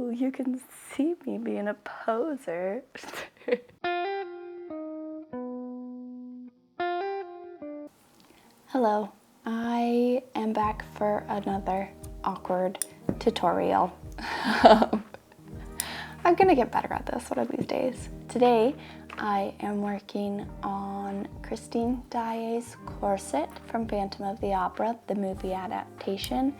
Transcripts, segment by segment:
Ooh, you can see me being a poser. Hello, I am back for another awkward tutorial. I'm gonna get better at this one of these days. Today, I am working on Daae's Corset from Phantom of the Opera, the movie adaptation.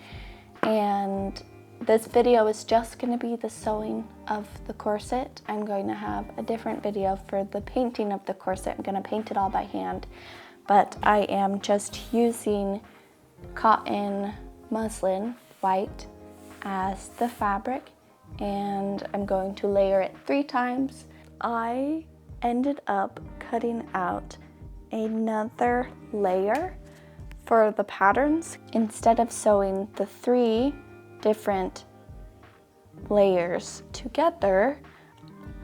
And this video is just gonna be the sewing of the corset. I'm going to have a different video for the painting of the corset. I'm gonna paint it all by hand, but I am just using cotton muslin, white, as the fabric, and I'm going to layer it 3 times. I ended up cutting out another layer for the patterns. Instead of sewing the 3 different layers together,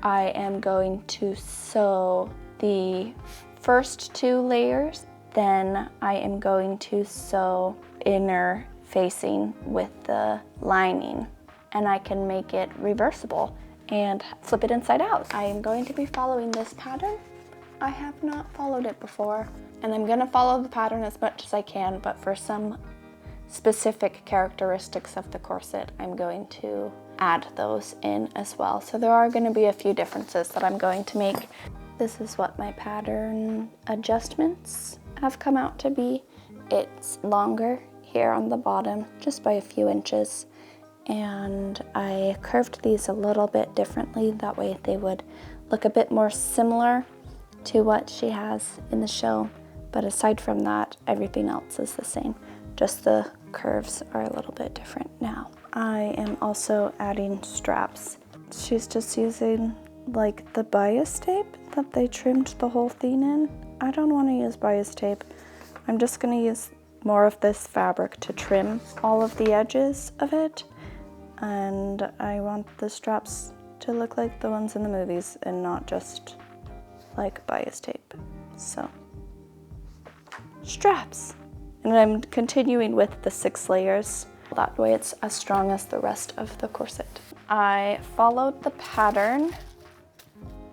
I am going to sew the first 2 layers, then I am going to sew inner facing with the lining, and I can make it reversible and flip it inside out. I am going to be following this pattern. I have not followed it before, and I'm gonna follow the pattern as much as I can, but for some specific characteristics of the corset, I'm going to add those in as well. So there are gonna be a few differences that I'm going to make. This is what my pattern adjustments have come out to be. It's longer here on the bottom, just by a few inches. And I curved these a little bit differently, that way they would look a bit more similar to what she has in the show. But aside from that, everything else is the same. Just the curves are a little bit different now. I am also adding straps. She's just using like the bias tape that they trimmed the whole thing in. I don't want to use bias tape. I'm just going to use more of this fabric to trim all of the edges of it. And I want the straps to look like the ones in the movies and not just like bias tape. So, straps. And I'm continuing with the 6 layers. That way it's as strong as the rest of the corset. I followed the pattern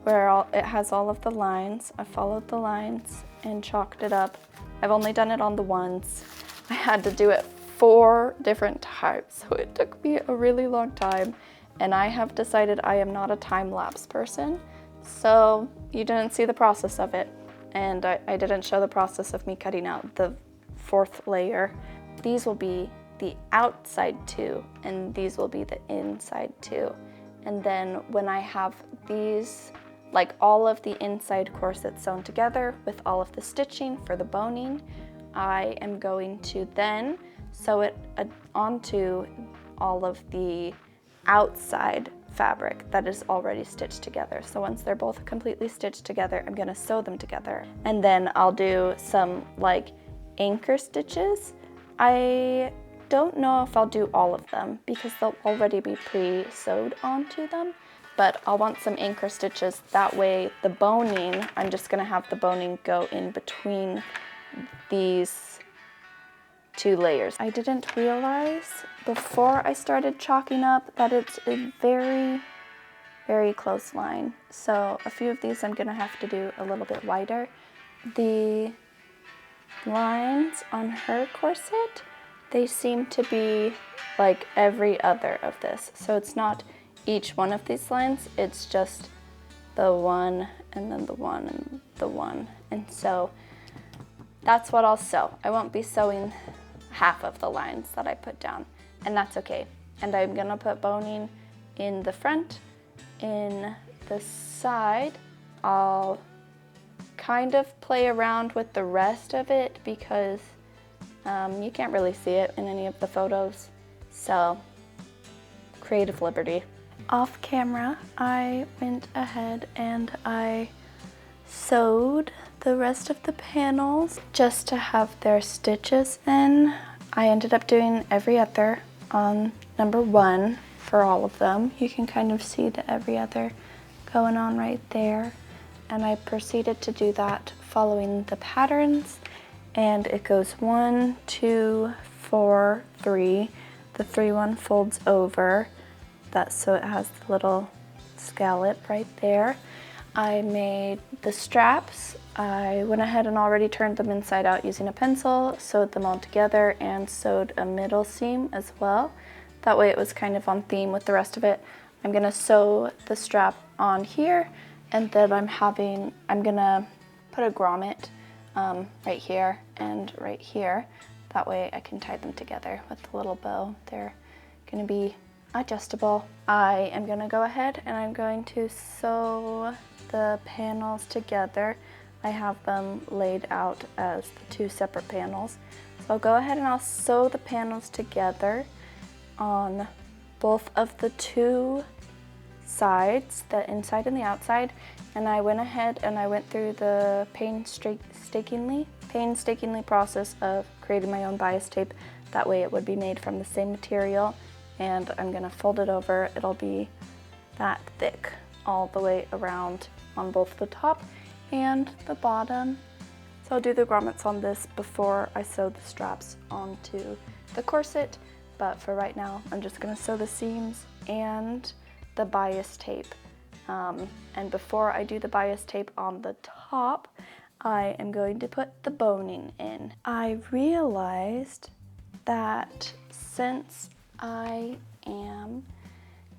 where it has all of the lines. I followed the lines and chalked it up. I've only done it on the ones. I had to do it 4 different times, so it took me a really long time. And I have decided I am not a time-lapse person, so you didn't see the process of it. And I didn't show the process of me cutting out the 4th layer. These will be the outside 2, and these will be the inside 2. And then when I have these, like all of the inside corset sewn together with all of the stitching for the boning, I am going to then sew it onto all of the outside fabric that is already stitched together. So once they're both completely stitched together, I'm gonna sew them together. And then I'll do some like anchor stitches. I don't know if I'll do all of them because they'll already be pre-sewed onto them, but I'll want some anchor stitches. That way the boning, I'm just gonna have the boning go in between these 2 layers. I didn't realize before I started chalking up that it's a very, very close line. So a few of these I'm gonna have to do a little bit wider. The lines on her corset, they seem to be like every other of this. So it's not each one of these lines, it's just the one and then the one and the one. And so that's what I'll sew. I won't be sewing half of the lines that I put down, and that's okay. And I'm gonna put boning in the front. In the side, I'll kind of play around with the rest of it because you can't really see it in any of the photos. So, creative liberty. Off camera, I went ahead and I sewed the rest of the panels just to have their stitches in. I ended up doing every other on number 1 for all of them. You can kind of see the every other going on right there. And I proceeded to do that following the patterns, and it goes 1, 2, 4, 3. The 3 one folds over, so it has the little scallop right there. I made the straps. I went ahead and already turned them inside out using a pencil, sewed them all together, and sewed a middle seam as well. That way it was kind of on theme with the rest of it. I'm gonna sew the strap on here, and then I'm gonna put a grommet right here and right here. That way I can tie them together with the little bow. They're gonna be adjustable. I am gonna go ahead and I'm going to sew the panels together. I have them laid out as the two separate panels. So I'll go ahead and I'll sew the panels together on both of the two sides, the inside and the outside. And I went ahead and I went through the painstakingly process of creating my own bias tape. That way it would be made from the same material, and I'm gonna fold it over. It'll be that thick all the way around on both the top and the bottom. So I'll do the grommets on this before I sew the straps onto the corset, but for right now I'm just gonna sew the seams and the bias tape. And before I do the bias tape on the top, I am going to put the boning in. I realized that since I am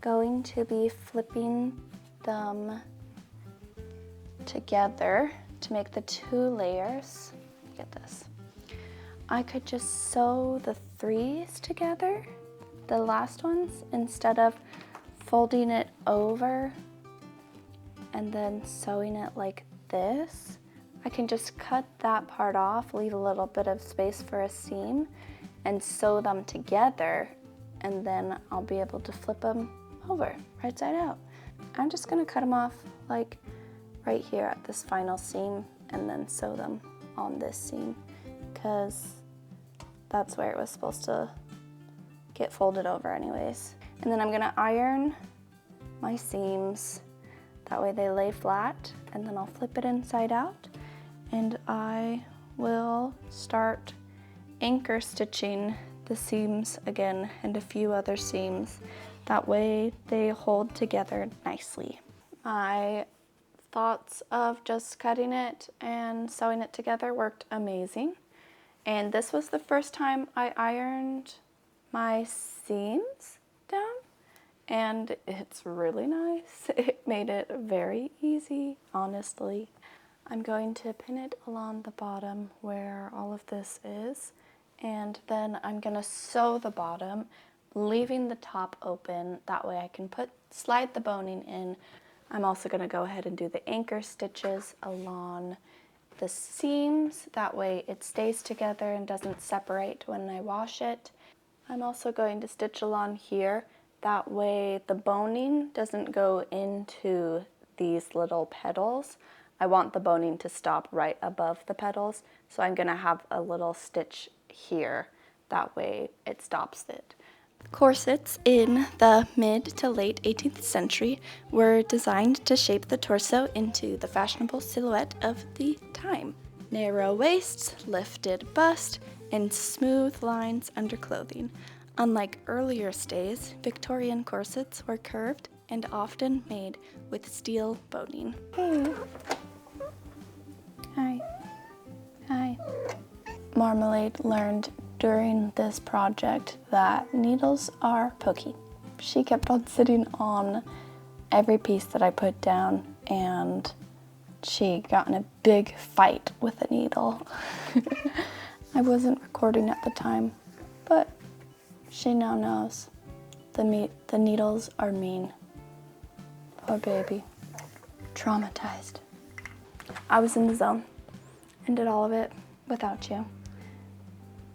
going to be flipping them together to make the two layers, get this, I could just sew the threes together, the last ones, instead of folding it over and then sewing it like this. I can just cut that part off, leave a little bit of space for a seam, and sew them together, and then I'll be able to flip them over, right side out. I'm just gonna cut them off like right here at this final seam, and then sew them on this seam, because that's where it was supposed to get folded over anyways. And then I'm gonna iron my seams, that way they lay flat, and then I'll flip it inside out, and I will start anchor stitching the seams again and a few other seams. That way they hold together nicely. My thoughts of just cutting it and sewing it together worked amazing. And this was the first time I ironed my seams down, and it's really nice. It made it very easy, honestly. I'm going to pin it along the bottom where all of this is, and then I'm gonna sew the bottom, leaving the top open. That way I can slide the boning in. I'm also gonna go ahead and do the anchor stitches along the seams. That way it stays together and doesn't separate when I wash it. I'm also going to stitch along here. That way the boning doesn't go into these little petals. I want the boning to stop right above the petals, so I'm gonna have a little stitch here. That way it stops it. Corsets in the mid to late 18th century were designed to shape the torso into the fashionable silhouette of the time. Narrow waists, lifted bust, and smooth lines under clothing. Unlike earlier stays, Victorian corsets were curved and often made with steel boning. Hey. Hi. Hi. Marmalade learned during this project that needles are pokey. She kept on sitting on every piece that I put down, and she got in a big fight with a needle. I wasn't recording at the time, but she now knows the needles are mean. Poor baby. Traumatized. I was in the zone and did all of it without you.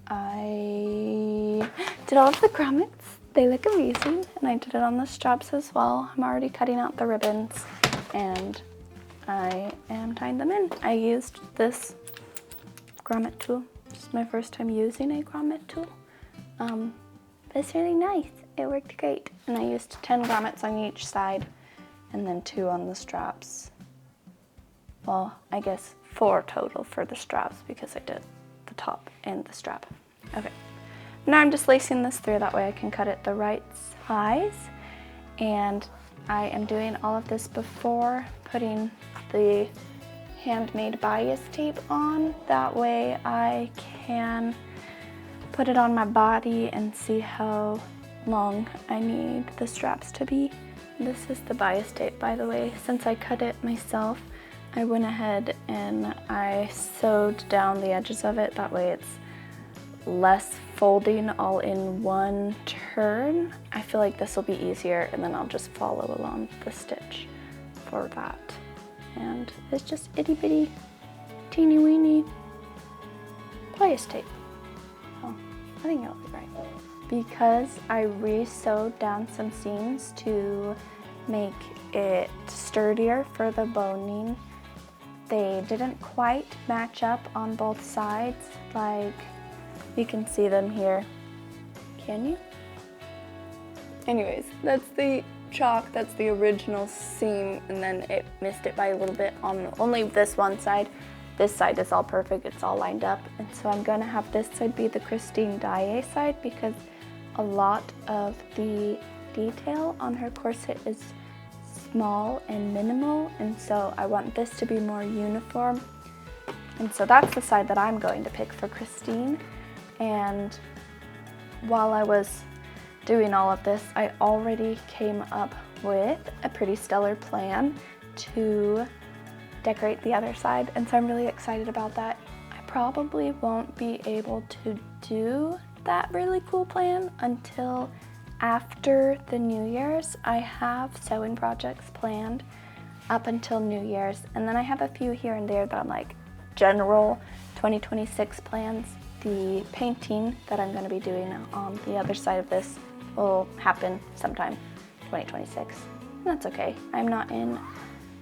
I did all of the grommets. They look amazing, and I did it on the straps as well. I'm already cutting out the ribbons, and I am tying them in. I used this grommet tool. This is my first time using a grommet tool. It's really nice. It worked great. And I used 10 grommets on each side, and then 2 on the straps. Well, I guess 4 total for the straps, because I did the top and the strap. Okay, now I'm just lacing this through, that way I can cut it the right size. And I am doing all of this before putting the handmade bias tape on. That way I can put it on my body and see how long I need the straps to be. This is the bias tape, by the way. Since I cut it myself, I went ahead and I sewed down the edges of it. That way it's less folding all in one turn. I feel like this will be easier, and then I'll just follow along the stitch for that. And it's just itty bitty, teeny weeny bias tape. Oh, I think it'll be right. Because I re-sewed down some seams to make it sturdier for the boning, they didn't quite match up on both sides. Like, you can see them here. Can you? Anyways, that's the chalk, that's the original seam, and then it missed it by a little bit on only this one side. This side is all perfect, it's all lined up. And so I'm gonna have this side be the Christine Daae side, because a lot of the detail on her corset is small and minimal, and so I want this to be more uniform. And so that's the side that I'm going to pick for Christine. And while I was doing all of this, I already came up with a pretty stellar plan to decorate the other side, and so I'm really excited about that. I probably won't be able to do that really cool plan until after the New Year's. I have sewing projects planned up until New Year's, and then I have a few here and there that I'm like general 2026 plans. The painting that I'm going to be doing on the other side of this will happen sometime 2026, and that's okay. I'm not in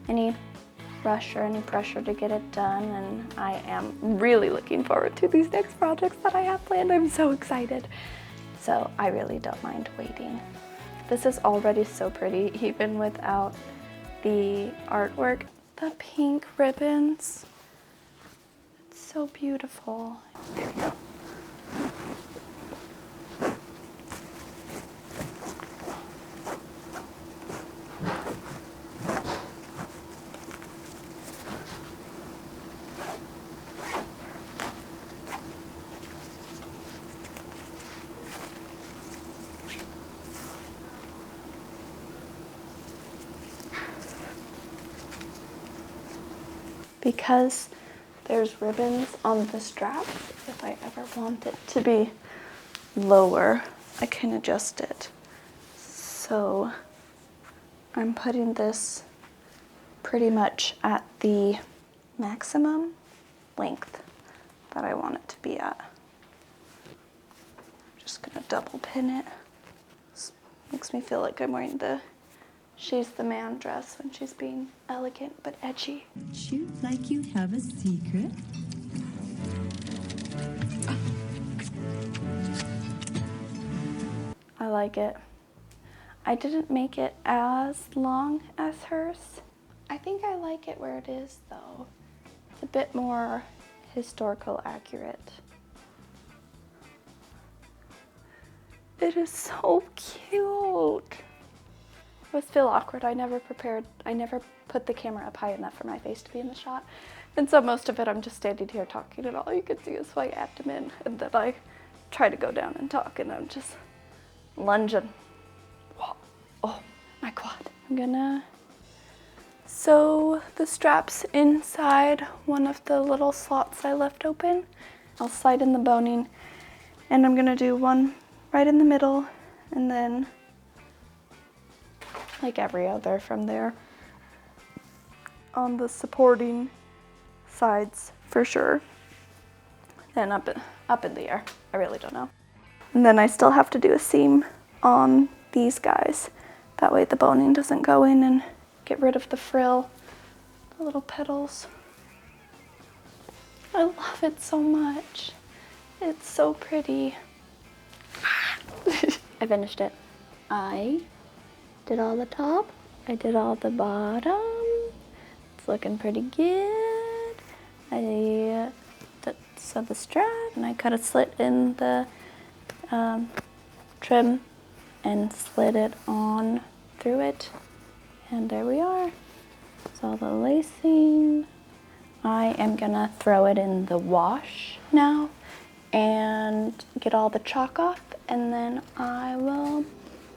any rush or any pressure to get it done, and I am really looking forward to these next projects that I have planned. I'm so excited. So I really don't mind waiting. This is already so pretty, even without the artwork. The pink ribbons, it's so beautiful. There we go. Because there's ribbons on the straps, if I ever want it to be lower, I can adjust it. So I'm putting this pretty much at the maximum length that I want it to be at. I'm just gonna double pin it. This makes me feel like I'm wearing the She's the Man dress when she's being elegant but edgy. Shoot like you have a secret. I like it. I didn't make it as long as hers. I think I like it where it is though. It's a bit more historical accurate. It is so cute. It was still awkward. I never put the camera up high enough for my face to be in the shot. And so most of it I'm just standing here talking, and all you can see is my abdomen, and then I try to go down and talk, and I'm just lunging. Whoa. Oh, my quad. I'm gonna sew the straps inside one of the little slots I left open. I'll slide in the boning, and I'm gonna do one right in the middle, and then like every other from there on the supporting sides for sure. Then up in the air, I really don't know. And then I still have to do a seam on these guys. That way the boning doesn't go in and get rid of the frill, the little petals. I love it so much. It's so pretty. I finished it. I did all the top, I did all the bottom. It's looking pretty good. I sewed the strap, and I cut a slit in the trim and slid it on through it. And there we are. It's all the lacing. I am gonna throw it in the wash now and get all the chalk off, and then I will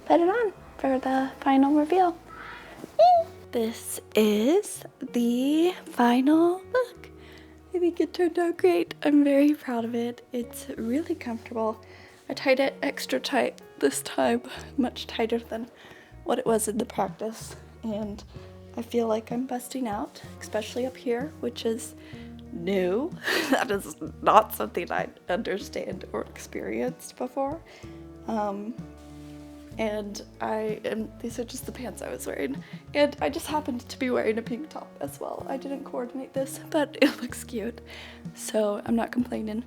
put it on for the final reveal. This is the final look. I think it turned out great. I'm very proud of it. It's really comfortable. I tied it extra tight this time, much tighter than what it was in the practice, and I feel like I'm busting out, especially up here, which is new. That is not something I understand or experienced before. And these are just the pants I was wearing. And I just happened to be wearing a pink top as well. I didn't coordinate this, but it looks cute. So I'm not complaining.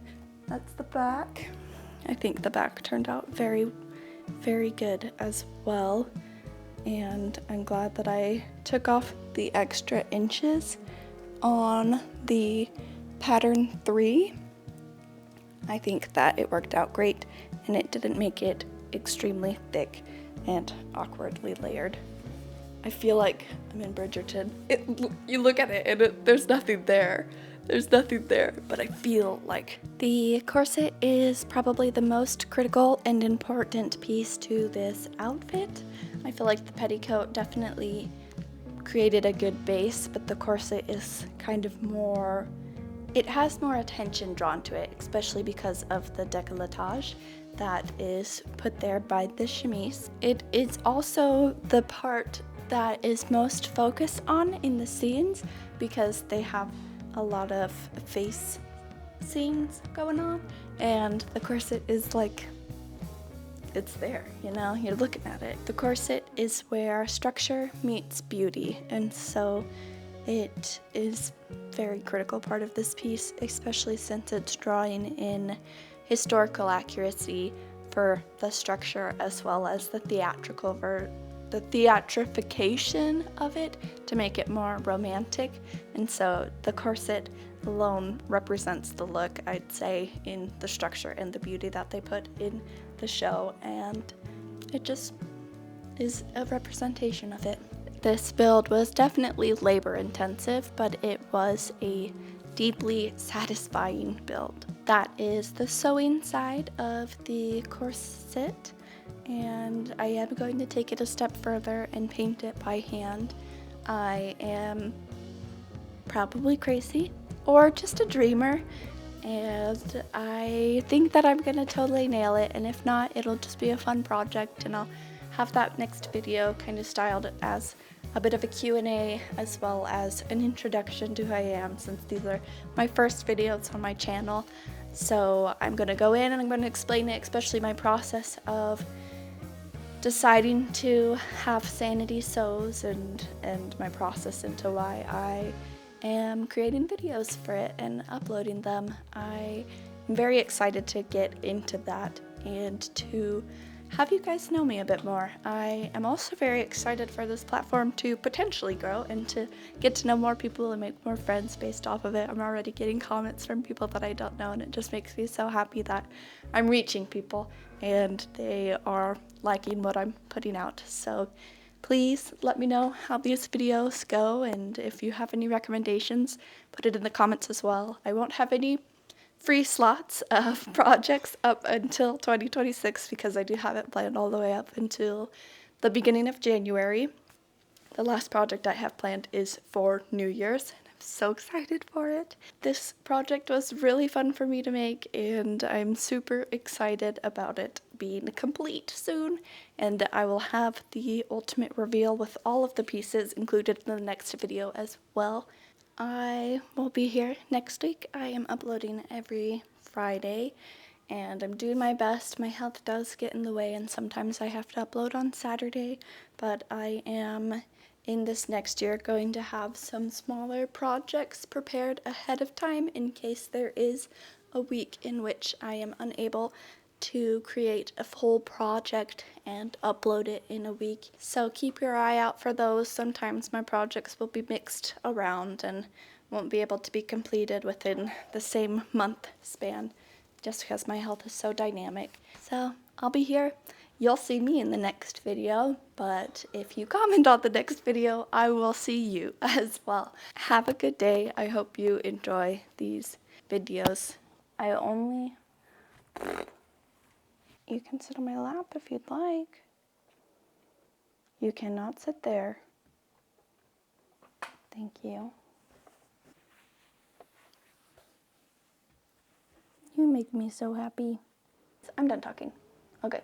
That's the back. I think the back turned out very, very good as well. And I'm glad that I took off the extra inches on the pattern 3. I think that it worked out great, and it didn't make it extremely thick and awkwardly layered. I feel like I'm in Bridgerton. You look at it and there's nothing there. There's nothing there, but I feel like the corset is probably the most critical and important piece to this outfit. I feel like the petticoat definitely created a good base, but the corset is kind of more, it has more attention drawn to it, especially because of the décolletage that is put there by the chemise. It is also the part that is most focused on in the scenes because they have a lot of face scenes going on, and the corset is like, it's there, you know, you're looking at it. The corset is where structure meets beauty, and so it is a very critical part of this piece, especially since it's drawing in historical accuracy for the structure as well as the theatrification of it to make it more romantic. And so the corset alone represents the look, I'd say, in the structure and the beauty that they put in the show, and it just is a representation of it. This build was definitely labor intensive, but it was a deeply satisfying build. That is the sewing side of the corset, and I am going to take it a step further and paint it by hand. I am probably crazy or just a dreamer, and I think that I'm gonna totally nail it, and if not, it'll just be a fun project, and I'll have that next video kind of styled as a bit of a Q&A as well as an introduction to who I am, since these are my first videos on my channel. So I'm gonna go in and I'm gonna explain it, especially my process of deciding to have Sanity Sews and my process into why I am creating videos for it and uploading them. I am very excited to get into that and to have you guys know me a bit more. I am also very excited for this platform to potentially grow and to get to know more people and make more friends based off of it. I'm already getting comments from people that I don't know, and it just makes me so happy that I'm reaching people and they are liking what I'm putting out. So please let me know how these videos go, and if you have any recommendations, put it in the comments as well. I won't have any free slots of projects up until 2026 because I do have it planned all the way up until the beginning of January. The last project I have planned is for New Year's, and I'm so excited for it. This project was really fun for me to make, and I'm super excited about it being complete soon, and I will have the ultimate reveal with all of the pieces included in the next video as well. I will be here next week. I am uploading every Friday, and I'm doing my best. My health does get in the way, and sometimes I have to upload on Saturday, but I am in this next year going to have some smaller projects prepared ahead of time in case there is a week in which I am unable to create a full project and upload it in a week. So keep your eye out for those. Sometimes my projects will be mixed around and won't be able to be completed within the same month span just because my health is so dynamic. So I'll be here you'll see me in the next video, but if you comment on the next video, I will see you as well. Have a good day. I hope you enjoy these videos. You can sit on my lap if you'd like. You cannot sit there. Thank you. You make me so happy. I'm done talking. Okay.